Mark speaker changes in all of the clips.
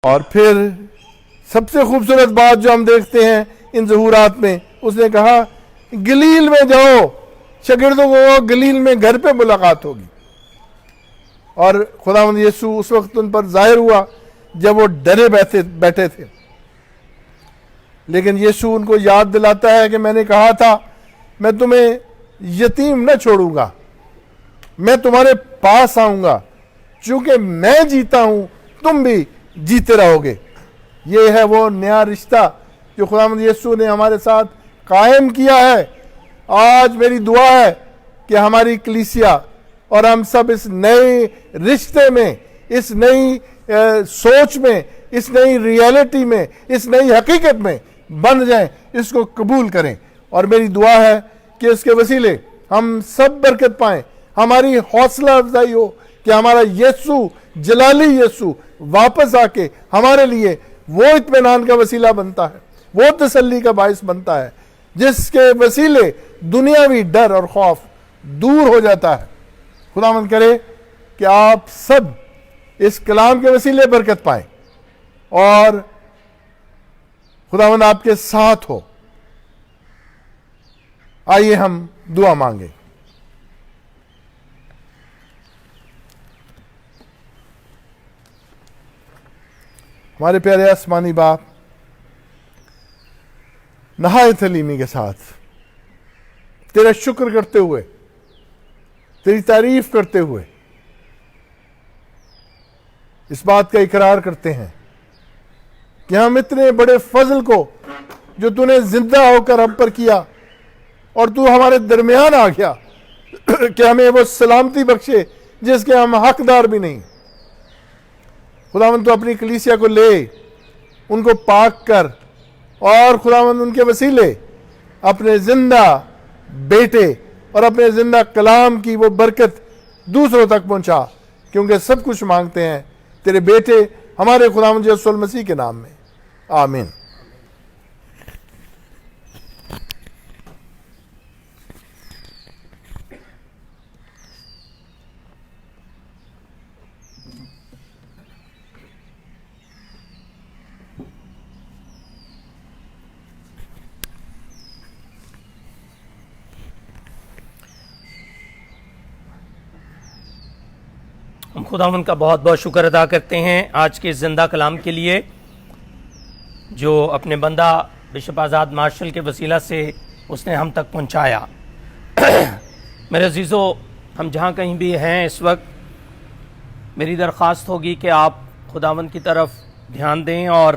Speaker 1: اور پھر سب سے خوبصورت بات جو ہم دیکھتے ہیں ان ظہورات میں، اس نے کہا گلیل میں جاؤ، شاگردوں کو گلیل میں گھر پہ ملاقات ہوگی. اور خداوند یسوع اس وقت ان پر ظاہر ہوا جب وہ ڈرے بیٹھے تھے، لیکن یسوع ان کو یاد دلاتا ہے کہ میں نے کہا تھا میں تمہیں یتیم نہ چھوڑوں گا، میں تمہارے پاس آؤں گا، چونکہ میں جیتا ہوں تم بھی جیتے رہو گے. یہ ہے وہ نیا رشتہ جو خداوند یسوع نے ہمارے ساتھ قائم کیا ہے. آج میری دعا ہے کہ ہماری کلیسیا اور ہم سب اس نئے رشتے میں، اس نئی سوچ میں، اس نئی ریالٹی میں، اس نئی حقیقت میں بن جائیں، اس کو قبول کریں. اور میری دعا ہے کہ اس کے وسیلے ہم سب برکت پائیں، ہماری حوصلہ افزائی ہو کہ ہمارا یسوع، جلالی یسوع واپس آ کے ہمارے لیے وہ اطمینان کا وسیلہ بنتا ہے، وہ تسلی کا باعث بنتا ہے جس کے وسیلے دنیاوی ڈر اور خوف دور ہو جاتا ہے. خداوند کرے کہ آپ سب اس کلام کے وسیلے برکت پائیں اور خداوند آپ کے ساتھ ہو. آئیے ہم دعا مانگیں. ہمارے پیارے آسمانی باپ، نہایت حلیمی کے ساتھ تیرا شکر کرتے ہوئے، تیری تعریف کرتے ہوئے اس بات کا اقرار کرتے ہیں کہ ہم اتنے بڑے فضل کو جو تو نے زندہ ہو کر ہم پر کیا اور تو ہمارے درمیان آ گیا کہ ہمیں وہ سلامتی بخشے جس کے ہم حقدار بھی نہیں. خداوند تو اپنی کلیسیا کو لے، ان کو پاک کر، اور خداوند ان کے وسیلے اپنے زندہ بیٹے اور اپنے زندہ کلام کی وہ برکت دوسروں تک پہنچا، کیونکہ سب کچھ مانگتے ہیں تیرے بیٹے ہمارے خداوند یسوع المسیح کے نام میں، آمین.
Speaker 2: ہم خداوند کا بہت بہت شکر ادا کرتے ہیں آج کے زندہ کلام کے لیے جو اپنے بندہ بشپ آزاد مارشل کے وسیلہ سے اس نے ہم تک پہنچایا. میرے عزیزو، ہم جہاں کہیں بھی ہیں اس وقت، میری درخواست ہوگی کہ آپ خداوند کی طرف دھیان دیں اور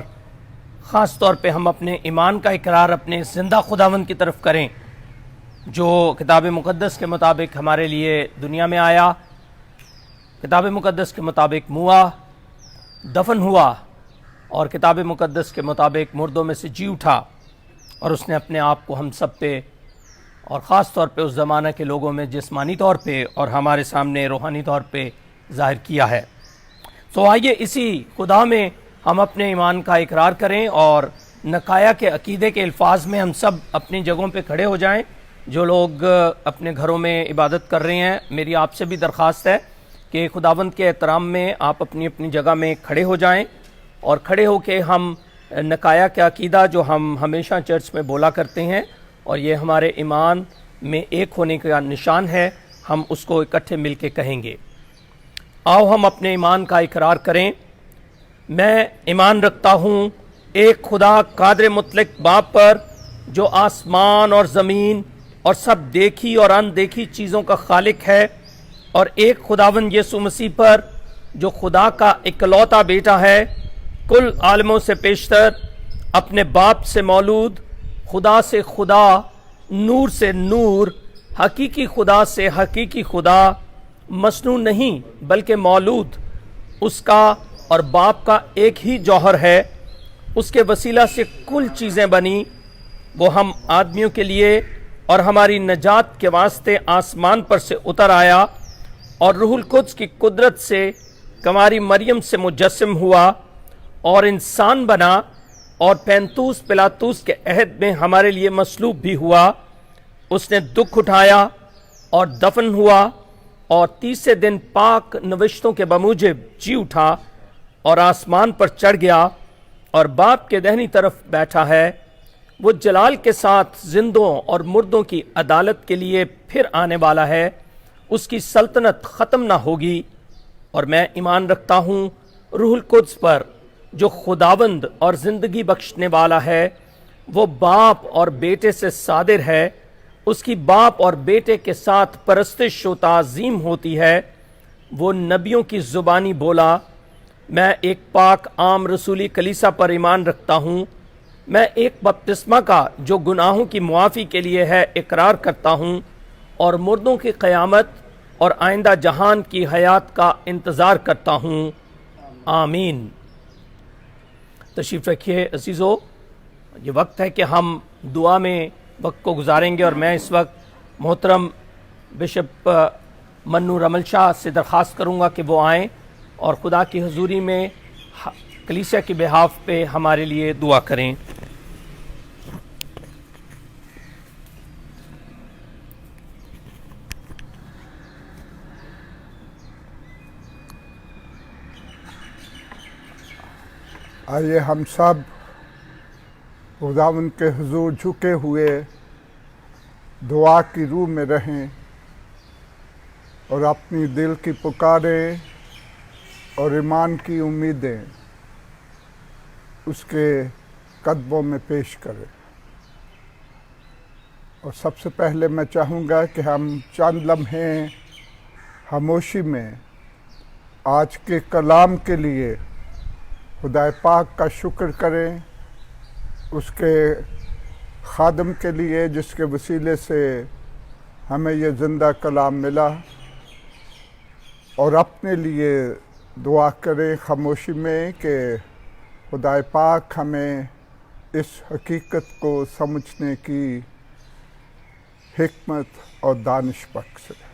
Speaker 2: خاص طور پہ ہم اپنے ایمان کا اقرار اپنے زندہ خداوند کی طرف کریں جو کتاب مقدس کے مطابق ہمارے لیے دنیا میں آیا، کتاب مقدس کے مطابق موا، دفن ہوا اور کتاب مقدس کے مطابق مردوں میں سے جی اٹھا، اور اس نے اپنے آپ کو ہم سب پہ اور خاص طور پہ اس زمانہ کے لوگوں میں جسمانی طور پہ اور ہمارے سامنے روحانی طور پہ ظاہر کیا ہے. تو آئیے اسی خدا میں ہم اپنے ایمان کا اقرار کریں اور نقایا کے عقیدے کے الفاظ میں ہم سب اپنی جگہوں پہ کھڑے ہو جائیں. جو لوگ اپنے گھروں میں عبادت کر رہے ہیں، میری آپ سے بھی درخواست ہے کہ خداوند کے احترام میں آپ اپنی اپنی جگہ میں کھڑے ہو جائیں اور کھڑے ہو کے ہم نقایا کا عقیدہ جو ہم ہمیشہ چرچ میں بولا کرتے ہیں، اور یہ ہمارے ایمان میں ایک ہونے کا نشان ہے، ہم اس کو اکٹھے مل کے کہیں گے. آؤ ہم اپنے ایمان کا اقرار کریں. میں ایمان رکھتا ہوں ایک خدا قادر مطلق باپ پر، جو آسمان اور زمین اور سب دیکھی اور اندیکھی چیزوں کا خالق ہے، اور ایک خداوند یسوع مسیح پر جو خدا کا اکلوتا بیٹا ہے، کل عالموں سے پیشتر، اپنے باپ سے مولود، خدا سے خدا، نور سے نور، حقیقی خدا سے حقیقی خدا، مصنوع نہیں بلکہ مولود، اس کا اور باپ کا ایک ہی جوہر ہے. اس کے وسیلہ سے کل چیزیں بنی. وہ ہم آدمیوں کے لیے اور ہماری نجات کے واسطے آسمان پر سے اتر آیا اور روح القدس کی قدرت سے کماری مریم سے مجسم ہوا اور انسان بنا، اور پینتوس پلاطوس کے عہد میں ہمارے لیے مصلوب بھی ہوا. اس نے دکھ اٹھایا اور دفن ہوا، اور تیسرے دن پاک نوشتوں کے بموجب جی اٹھا اور آسمان پر چڑھ گیا اور باپ کے دہنی طرف بیٹھا ہے، وہ جلال کے ساتھ زندوں اور مردوں کی عدالت کے لیے پھر آنے والا ہے، اس کی سلطنت ختم نہ ہوگی۔ اور میں ایمان رکھتا ہوں روح القدس پر جو خداوند اور زندگی بخشنے والا ہے، وہ باپ اور بیٹے سے صادر ہے، اس کی باپ اور بیٹے کے ساتھ پرستش و تعظیم ہوتی ہے۔ وہ نبیوں کی زبانی بولا، میں ایک پاک عام رسولی کلیسا پر ایمان رکھتا ہوں، میں ایک بپتسمہ کا جو گناہوں کی معافی کے لیے ہے اقرار کرتا ہوں، اور مردوں کی قیامت اور آئندہ جہان کی حیات کا انتظار کرتا ہوں۔ آمین۔ تشریف رکھیے عزیزو، یہ وقت ہے کہ ہم دعا میں وقت کو گزاریں گے، اور میں اس وقت محترم بشپ منو رمل شاہ سے درخواست کروں گا کہ وہ آئیں اور خدا کی حضوری میں کلیسیا کی بہاف پہ ہمارے لیے دعا کریں۔
Speaker 3: آئیے ہم سب خداوند کے حضور جھکے ہوئے دعا کی روح میں رہیں اور اپنی دل کی پکاریں اور ایمان کی امیدیں اس کے قدموں میں پیش کریں۔ اور سب سے پہلے میں چاہوں گا کہ ہم چند لمحے خاموشی میں آج کے کلام کے لیے خدا پاک کا شکر کریں، اس کے خادم کے لیے جس کے وسیلے سے ہمیں یہ زندہ کلام ملا، اور اپنے لیے دعا کریں خاموشی میں کہ خدا پاک ہمیں اس حقیقت کو سمجھنے کی حکمت اور دانش بخشے۔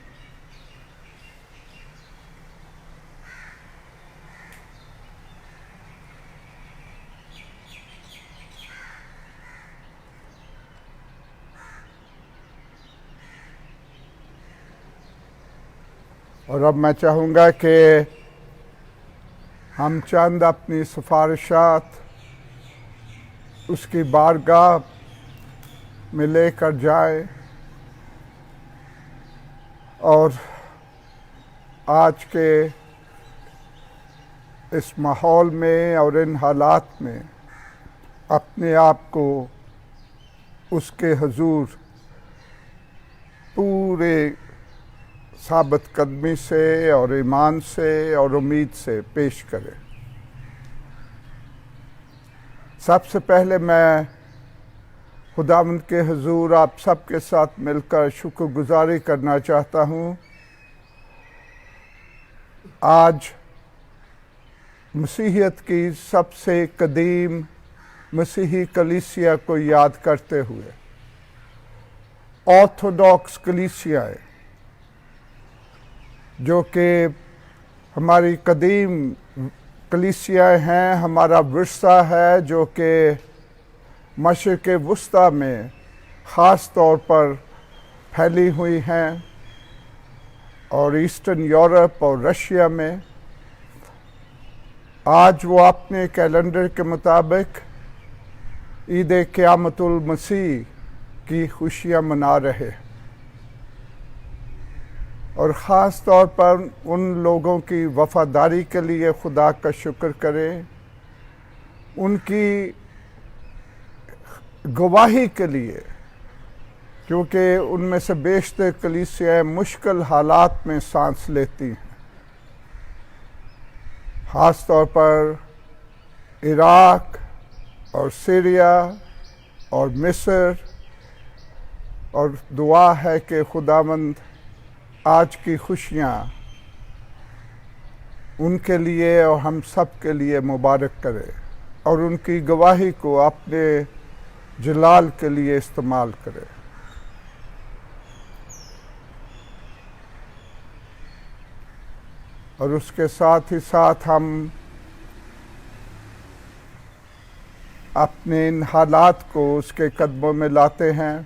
Speaker 3: اور اب میں چاہوں گا کہ ہم چند اپنی سفارشات اس کی بارگاہ میں لے کر جائیں، اور آج کے اس ماحول میں اور ان حالات میں اپنے آپ کو اس کے حضور پورے ثابت قدمی سے اور ایمان سے اور امید سے پیش کرے۔ سب سے پہلے میں خداوند کے حضور آپ سب کے ساتھ مل کر شکر گزاری کرنا چاہتا ہوں۔ آج مسیحیت کی سب سے قدیم مسیحی کلیسیا کو یاد کرتے ہوئے، آرتھوڈاکس کلیسیا ہے جو کہ ہماری قدیم کلیسیا ہیں، ہمارا ورثہ ہے جو کہ مشرق وسطیٰ میں خاص طور پر پھیلی ہوئی ہیں، اور ایسٹرن یورپ اور رشیا میں۔ آج وہ اپنے کیلنڈر کے مطابق عید قیامت المسیح کی خوشیاں منا رہے، اور خاص طور پر ان لوگوں کی وفاداری کے لیے خدا کا شکر کریں، ان کی گواہی کے لیے، کیونکہ ان میں سے بیشتر کلیسیاں مشکل حالات میں سانس لیتی ہیں، خاص طور پر عراق اور سیریا اور مصر، اور دعا ہے کہ خداوند آج کی خوشیاں ان کے لیے اور ہم سب کے لیے مبارک کرے، اور ان کی گواہی کو اپنے جلال کے لیے استعمال کرے۔ اور اس کے ساتھ ہی ساتھ ہم اپنے ان حالات کو اس کے قدموں میں لاتے ہیں۔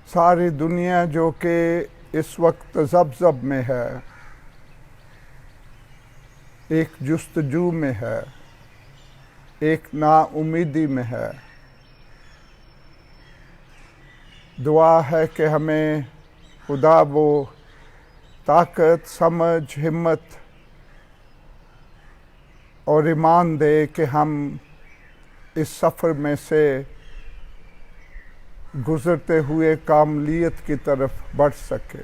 Speaker 3: ساری دنیا جو کہ اس وقت تذبذب میں ہے، ایک جستجو میں ہے، ایک نا امیدی میں ہے۔ دعا ہے کہ ہمیں خدا وہ طاقت، سمجھ، ہمت اور ایمان دے کہ ہم اس سفر میں سے گزرتے ہوئے کاملیت کی طرف بڑھ سکے۔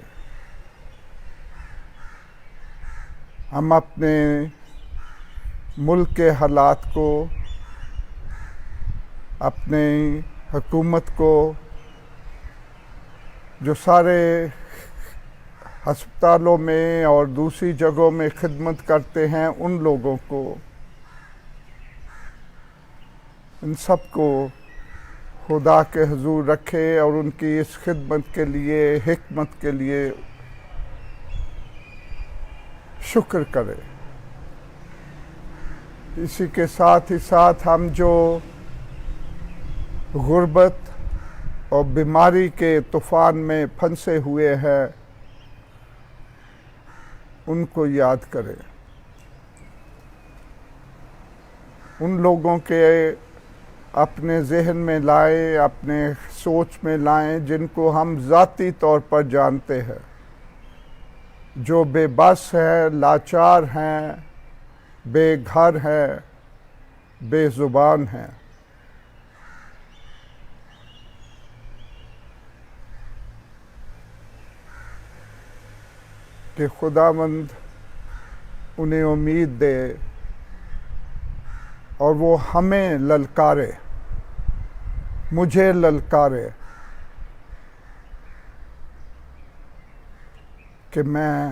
Speaker 3: ہم اپنے ملک کے حالات کو، اپنی حکومت کو، جو سارے ہسپتالوں میں اور دوسری جگہوں میں خدمت کرتے ہیں، ان لوگوں کو، ان سب کو خدا کے حضور رکھے اور ان کی اس خدمت کے لیے، حکمت کے لیے شکر کرے۔ اسی کے ساتھ ہی ساتھ ہم جو غربت اور بیماری کے طوفان میں پھنسے ہوئے ہیں، ان کو یاد کریں۔ ان لوگوں کے اپنے ذہن میں لائیں، اپنے سوچ میں لائیں جن کو ہم ذاتی طور پر جانتے ہیں، جو بے بس ہیں، لاچار ہیں، بے گھر ہیں، بے زبان ہیں۔ کہ خداوند انہیں امید دے اور وہ ہمیں للکارے، مجھے للکارے کہ میں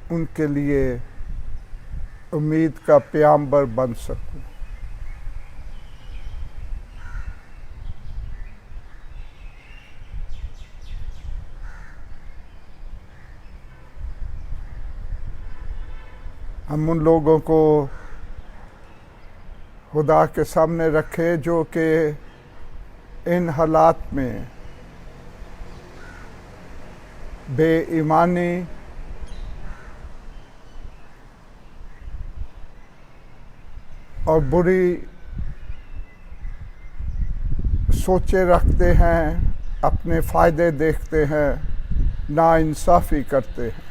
Speaker 3: ان کے لیے امید کا پیامبر بن سکوں۔ ہم ان لوگوں کو خدا کے سامنے رکھے جو کہ ان حالات میں بے ایمانی اور بری سوچیں رکھتے ہیں، اپنے فائدے دیکھتے ہیں، ناانصافی کرتے ہیں،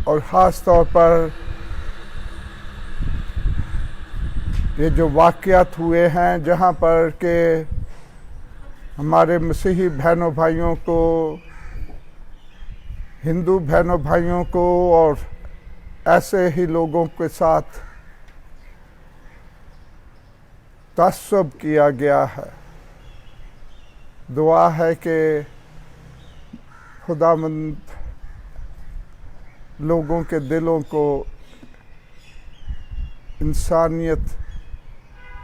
Speaker 3: اور خاص طور پر یہ جو واقعات ہوئے ہیں جہاں پر کہ ہمارے مسیحی بہنوں بھائیوں کو، ہندو بہنوں بھائیوں کو اور ایسے ہی لوگوں کے ساتھ تعصب کیا گیا ہے، دعا ہے کہ خداوند لوگوں کے دلوں کو انسانیت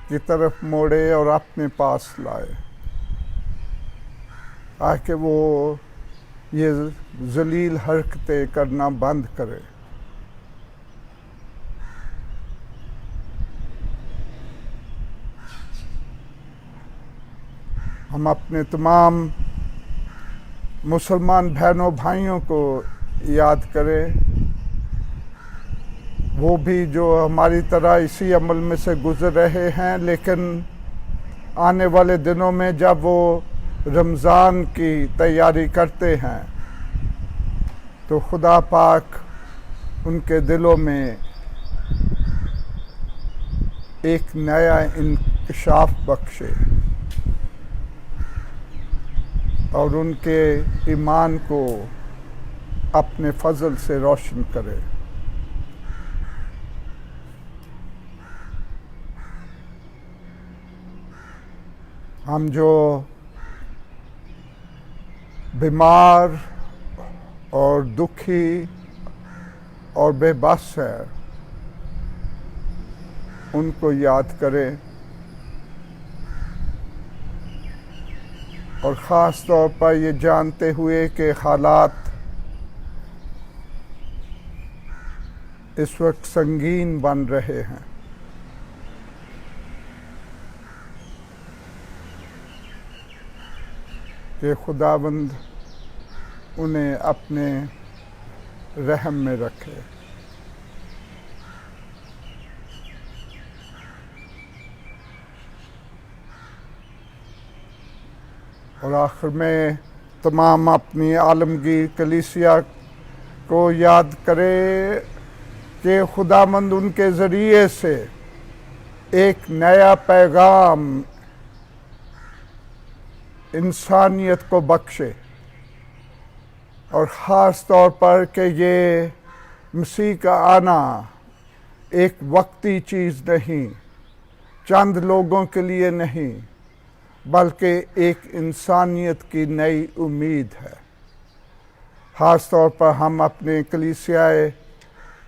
Speaker 3: کی طرف موڑے اور اپنے پاس لائے، تاکہ وہ یہ ذلیل حرکتیں کرنا بند کرے۔ ہم اپنے تمام مسلمان بہنوں بھائیوں کو یاد کریں، وہ بھی جو ہماری طرح اسی عمل میں سے گزر رہے ہیں، لیکن آنے والے دنوں میں جب وہ رمضان کی تیاری کرتے ہیں تو خدا پاک ان کے دلوں میں ایک نیا انکشاف بخشے اور ان کے ایمان کو اپنے فضل سے روشن کرے۔ ہم جو بیمار اور دکھی اور بے بس ہیں، ان کو یاد کریں، اور خاص طور پر یہ جانتے ہوئے کہ حالات اس وقت سنگین بن رہے ہیں، کہ خداوند انہیں اپنے رحم میں رکھے۔ اور آخر میں تمام اپنی عالمگیر کلیسیا کو یاد کرے کہ خداوند ان کے ذریعے سے ایک نیا پیغام انسانیت کو بخشے، اور خاص طور پر کہ یہ مسیح کا آنا ایک وقتی چیز نہیں، چند لوگوں کے لیے نہیں، بلکہ ایک انسانیت کی نئی امید ہے۔ خاص طور پر ہم اپنے کلیسیائے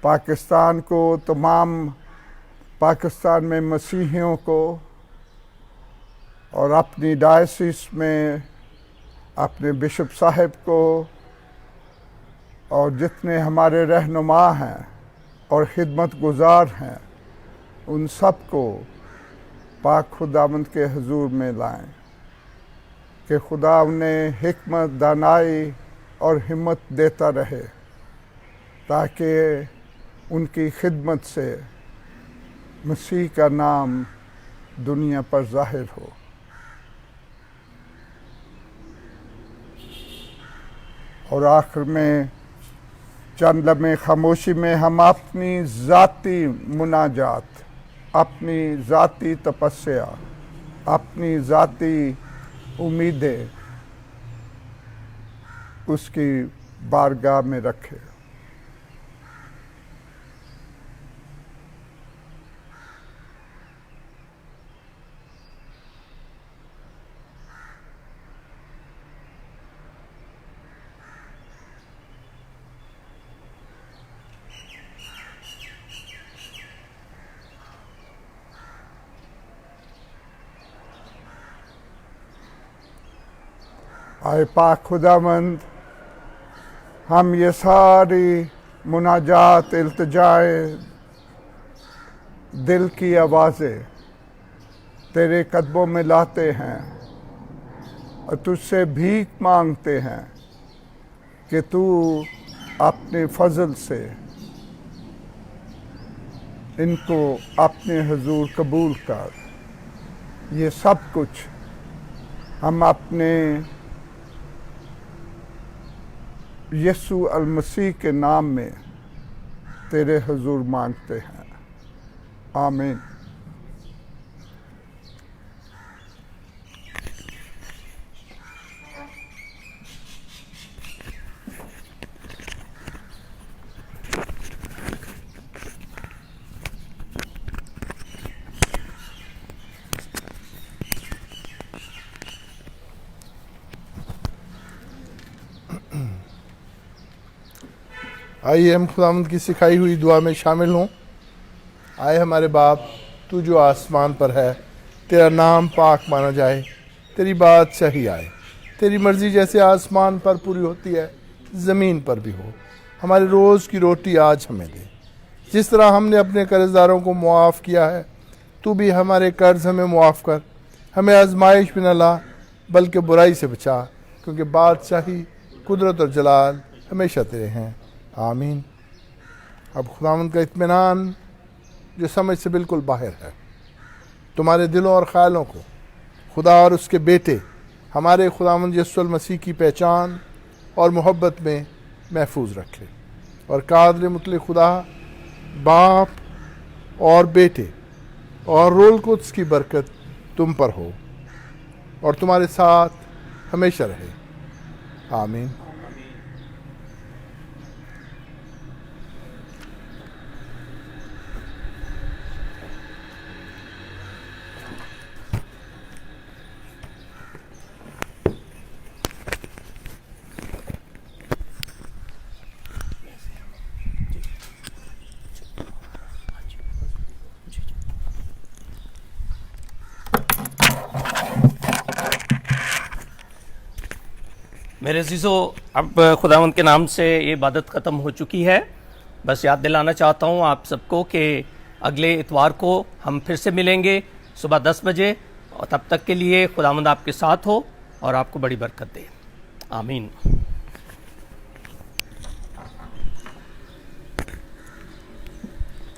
Speaker 3: پاکستان کو، تمام پاکستان میں مسیحیوں کو، اور اپنی ڈائسس میں اپنے بشپ صاحب کو، اور جتنے ہمارے رہنما ہیں اور خدمت گزار ہیں، ان سب کو پاک خداوند کے حضور میں لائیں کہ خدا انہیں حکمت، دانائی اور ہمت دیتا رہے، تاکہ ان کی خدمت سے مسیح کا نام دنیا پر ظاہر ہو۔ اور آخر میں چند لمحے خاموشی میں ہم اپنی ذاتی مناجات، اپنی ذاتی تپسیا، اپنی ذاتی امیدیں اس کی بارگاہ میں رکھے۔ اے پاک خداوند، ہم یہ ساری مناجات، التجائیں، دل کی آوازیں تیرے قدموں میں لاتے ہیں، اور تجھ سے بھیک مانگتے ہیں کہ تو اپنے فضل سے ان کو اپنے حضور قبول کر۔ یہ سب کچھ ہم اپنے یسوع المسیح کے نام میں تیرے حضور مانگتے ہیں، آمین۔
Speaker 1: آئیے ہم خداوند کی سکھائی ہوئی دعا میں شامل ہوں۔ آئے ہمارے باپ، تو جو آسمان پر ہے، تیرا نام پاک مانا جائے، تیری بادشاہی آئے، تیری مرضی جیسے آسمان پر پوری ہوتی ہے زمین پر بھی ہو۔ ہمارے روز کی روٹی آج ہمیں دے، جس طرح ہم نے اپنے قرض داروں کو معاف کیا ہے، تو بھی ہمارے قرض ہمیں معاف کر۔ ہمیں آزمائش میں نہ لا، بلکہ برائی سے بچا، کیونکہ بادشاہی، قدرت اور جلال ہمیشہ تیرے ہیں، آمین۔ اب خداوند کا اطمینان جو سمجھ سے بالکل باہر ہے، تمہارے دلوں اور خیالوں کو خدا اور اس کے بیٹے ہمارے خداوند یسوع المسیح کی پہچان اور محبت میں محفوظ رکھے، اور قادر مطلق خدا باپ اور بیٹے اور روح القدس کی برکت تم پر ہو اور تمہارے ساتھ ہمیشہ رہے، آمین۔
Speaker 2: میرے عزیزو، اب خداوند کے نام سے یہ عبادت ختم ہو چکی ہے۔ بس یاد دلانا چاہتا ہوں آپ سب کو کہ اگلے اتوار کو ہم پھر سے ملیں گے صبح 10 بجے، اور تب تک کے لیے خداوند آپ کے ساتھ ہو اور آپ کو بڑی برکت دے، آمین۔